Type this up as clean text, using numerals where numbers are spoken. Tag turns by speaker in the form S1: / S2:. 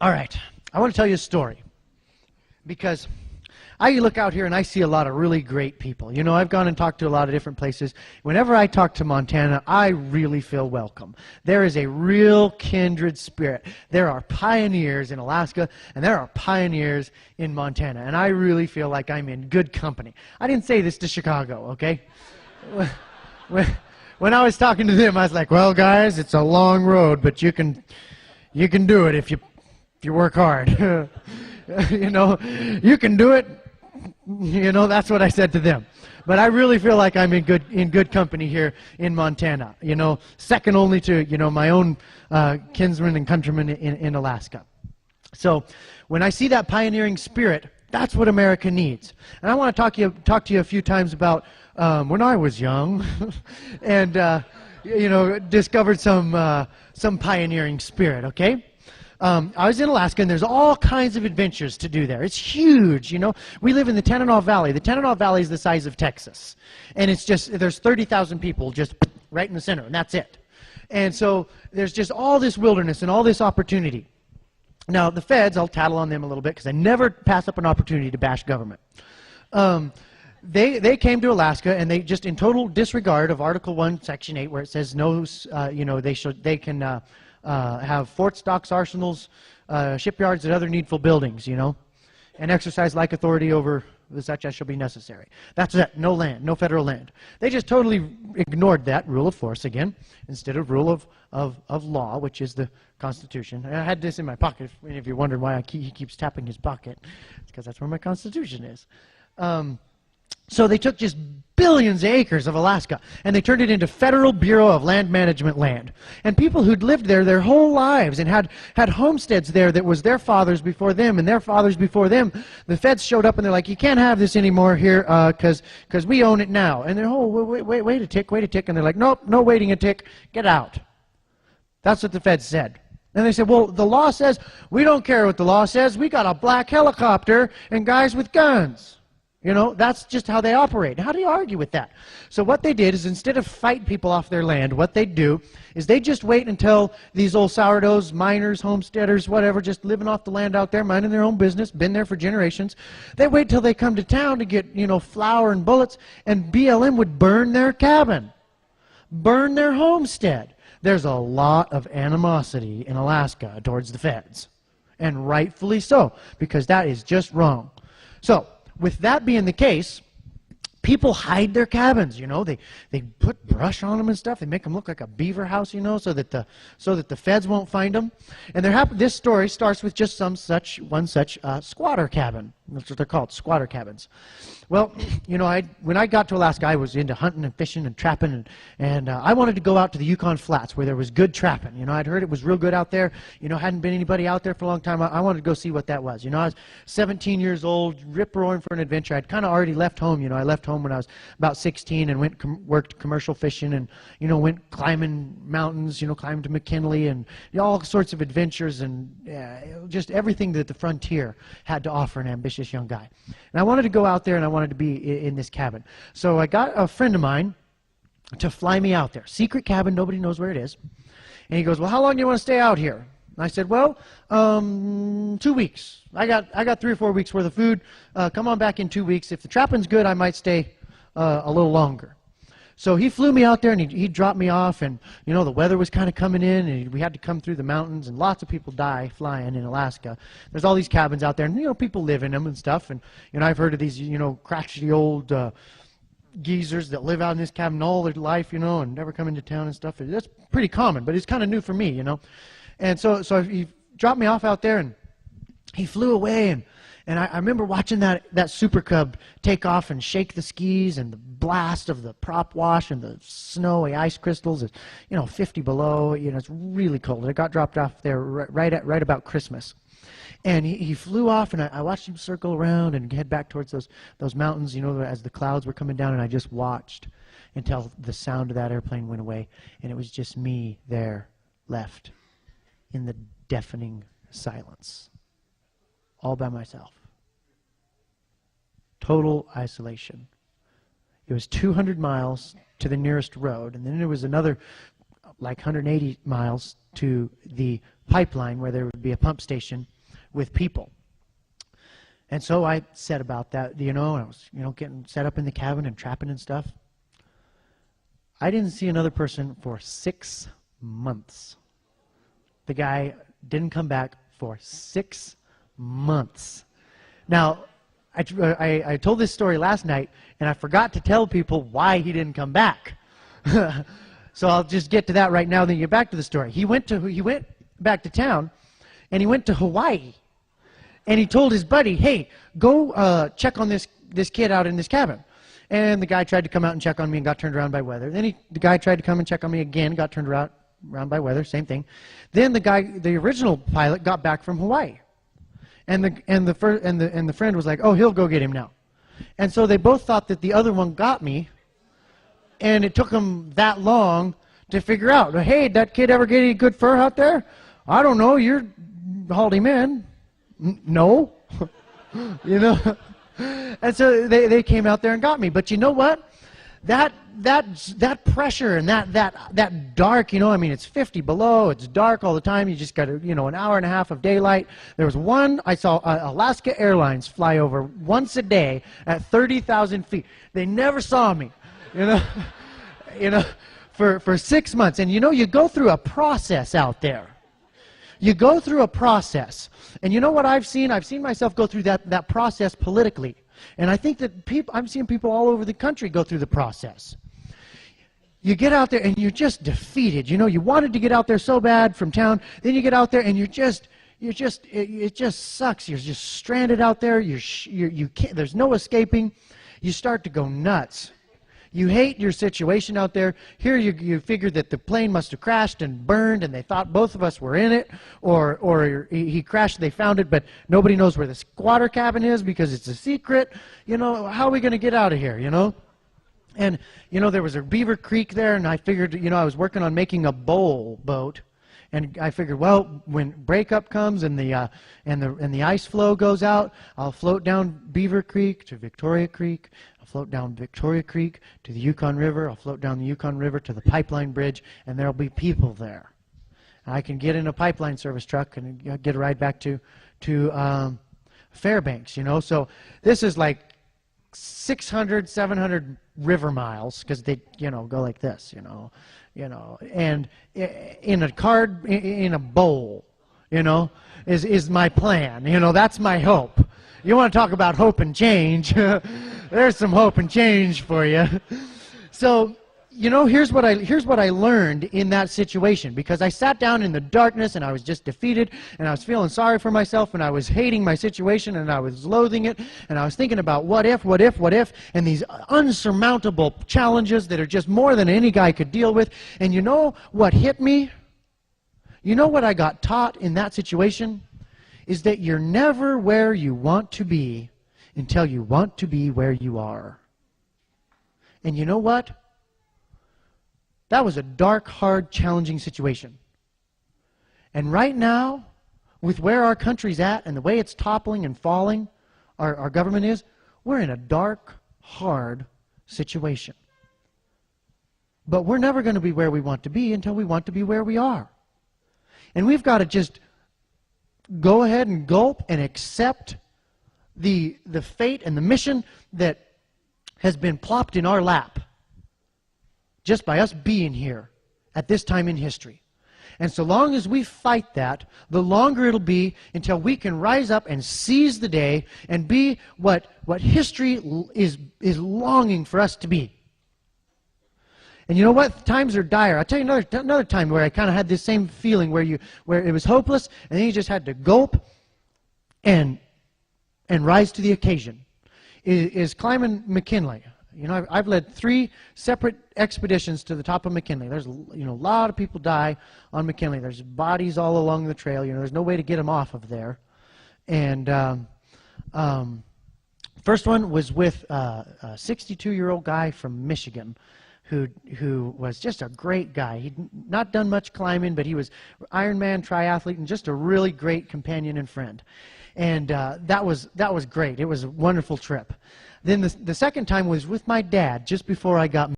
S1: All right, I want to tell you a story because I look out here and I see a lot of really great people. You know, I've gone and talked to a lot of different places. Whenever I talk to Montana, I really feel welcome. There is a real kindred spirit. There are pioneers in Alaska, and there are pioneers in Montana, and I really feel like I'm in good company. I didn't say this to Chicago, okay? When I was talking to them, I was like, well, guys, it's a long road, but you can do it if you work hard. You know, you can do it. You know, that's what I said to them. But I really feel like I'm in good company here in Montana. You know, second only to, you know, my own kinsmen and countrymen in Alaska. So when I see that pioneering spirit, that's what America needs. And I want to talk to you a few times about when I was young and you know, discovered some pioneering spirit. Okay. I was in Alaska, and there's all kinds of adventures to do there. It's huge, you know. We live in the Tanana Valley. The Tanana Valley is the size of Texas. And it's just, there's 30,000 people just right in the center, and that's it. And so there's just all this wilderness and all this opportunity. Now, the feds, I'll tattle on them a little bit, because I never pass up an opportunity to bash government. They came to Alaska, and they just, in total disregard of Article 1, Section 8, where it says no, you know, they can have forts, docks, arsenals, shipyards, and other needful buildings, you know, and exercise like authority over such as shall be necessary. That's it. No land, no federal land. They just totally ignored that rule of force again, instead of rule of law, which is the Constitution. And I had this in my pocket. If you're wondering why he keeps tapping his pocket, it's because that's where my Constitution is. So they took just billions of acres of Alaska, and they turned it into Federal Bureau of Land Management land. And people who'd lived there their whole lives and had homesteads there that was their fathers before them and their fathers before them, the feds showed up and they're like, you can't have this anymore here because we own it now. And they're, oh, wait a tick. And they're like, nope, no waiting a tick, get out. That's what the feds said. And they said, well, the law says, we don't care what the law says. We got a black helicopter and guys with guns. You know, that's just how they operate. How do you argue with that? So what they did is, instead of fight people off their land, what they do is they just wait until these old sourdoughs, miners, homesteaders, whatever, just living off the land out there, minding their own business, been there for generations. They wait till they come to town to get, you know, flour and bullets, and BLM would burn their cabin, burn their homestead. There's a lot of animosity in Alaska towards the feds, and rightfully so, because that is just wrong. So with that being the case, people hide their cabins, you know. They put brush on them and stuff. They make them look like a beaver house, you know, so that the feds won't find them. And this story starts with just one such squatter cabin. That's what they're called, squatter cabins. Well, you know, when I got to Alaska, I was into hunting and fishing and trapping, and I wanted to go out to the Yukon Flats where there was good trapping. You know, I'd heard it was real good out there. You know, hadn't been anybody out there for a long time. I wanted to go see what that was. You know, I was 17 years old, rip-roaring for an adventure. I'd kind of already left home. You know, I left home when I was about 16 and worked commercial fishing, and, you know, went climbing mountains, you know, climbed to McKinley, and, you know, all sorts of adventures, and just everything that the frontier had to offer an ambitious young guy. And I wanted to go out there, and I wanted to be in this cabin. So I got a friend of mine to fly me out there. Secret cabin, nobody knows where it is. And he goes, well, how long do you want to stay out here? And I said, well, 2 weeks. I got 3 or 4 weeks worth of food. Come on back in 2 weeks. If the trapping's good, I might stay a little longer. So he flew me out there, and he dropped me off, and, you know, the weather was kind of coming in, and we had to come through the mountains, and lots of people die flying in Alaska. There's all these cabins out there, and, you know, people live in them and stuff, and, you know, I've heard of these, you know, crotchety old geezers that live out in this cabin all their life, you know, and never come into town and stuff. That's pretty common, but it's kind of new for me, you know. And so he dropped me off out there, and he flew away, and I remember watching that Super Cub take off and shake the skis, and the blast of the prop wash and the snowy ice crystals is, you know, 50 below. You know, it's really cold. It got dropped off there right about Christmas. And he flew off, and I watched him circle around and head back towards those mountains, you know, as the clouds were coming down, and I just watched until the sound of that airplane went away, and it was just me there left in the deafening silence, all by myself. Total isolation. It was 200 miles to the nearest road, and then there was another like 180 miles to the pipeline where there would be a pump station with people. And so I said about that, I was, getting set up in the cabin and trapping and stuff. I didn't see another person for 6 months. The guy didn't come back for 6 months. Now, I told this story last night, and I forgot to tell people why he didn't come back. So I'll just get to that right now, then get back to the story. He went back to town, and he went to Hawaii. And he told his buddy, hey, go check on this kid out in this cabin. And the guy tried to come out and check on me and got turned around by weather. Then the guy tried to come and check on me again, got turned around by weather, same thing. Then the original pilot got back from Hawaii. And the friend was like, oh, he'll go get him now. And so they both thought that the other one got me, and it took them that long to figure out, hey, did that kid ever get any good fur out there? I don't know, you hauled him in. No. And so they came out there and got me. But you know what? That pressure and that dark, it's 50 below, it's dark all the time, you just got an hour and a half of daylight. There was I saw Alaska Airlines fly over once a day at 30,000 feet. They never saw me, for 6 months. And you go through a process out there. You go through a process. And you know what I've seen? I've seen myself go through that process politically. And I think that I'm seeing people all over the country go through the process. You get out there and you're just defeated. You wanted to get out there so bad from town. Then you get out there and it just sucks. You're just stranded out there. You can't, there's no escaping. You start to go nuts. You hate your situation out there. Here you figured that the plane must have crashed and burned, and they thought both of us were in it, or he crashed, they found it, but nobody knows where the squatter cabin is because it's a secret. How are we going to get out of here, And, there was a Beaver Creek there, and I figured, I was working on making a bowl boat. And I figured, well, when breakup comes and the ice flow goes out, I'll float down Beaver Creek to Victoria Creek. I'll float down Victoria Creek to the Yukon River. I'll float down the Yukon River to the pipeline bridge, and there'll be people there. I can get in a pipeline service truck and get a ride back to Fairbanks. So this is like 600, 700 river miles because they go like this. And in a bowl, is my plan. That's my hope. You want to talk about hope and change? There's some hope and change for you. So, here's what I learned in that situation, because I sat down in the darkness and I was just defeated and I was feeling sorry for myself and I was hating my situation and I was loathing it and I was thinking about what if, and these unsurmountable challenges that are just more than any guy could deal with. And you know what hit me? You know what I got taught in that situation? Is that you're never where you want to be until you want to be where you are. And you know what? That was a dark, hard, challenging situation. And right now, with where our country's at and the way it's toppling and falling, our government is, we're in a dark, hard situation. But we're never going to be where we want to be until we want to be where we are. And we've got to just go ahead and gulp and accept the fate and the mission that has been plopped in our lap just by us being here at this time in history. And so long as we fight that, the longer it'll be until we can rise up and seize the day and be what history is longing for us to be. And you know what? Times are dire. I'll tell you another time where I kind of had this same feeling where it was hopeless, and then you just had to gulp and rise to the occasion. Is climbing McKinley. I've led 3 separate expeditions to the top of McKinley. There's a lot of people die on McKinley. There's bodies all along the trail. There's no way to get them off of there. And first one was with a 62-year-old guy from Michigan who was just a great guy. He'd not done much climbing, but he was Ironman triathlete and just a really great companion and friend. And that was great. It was a wonderful trip. Then the second time was with my dad just before I got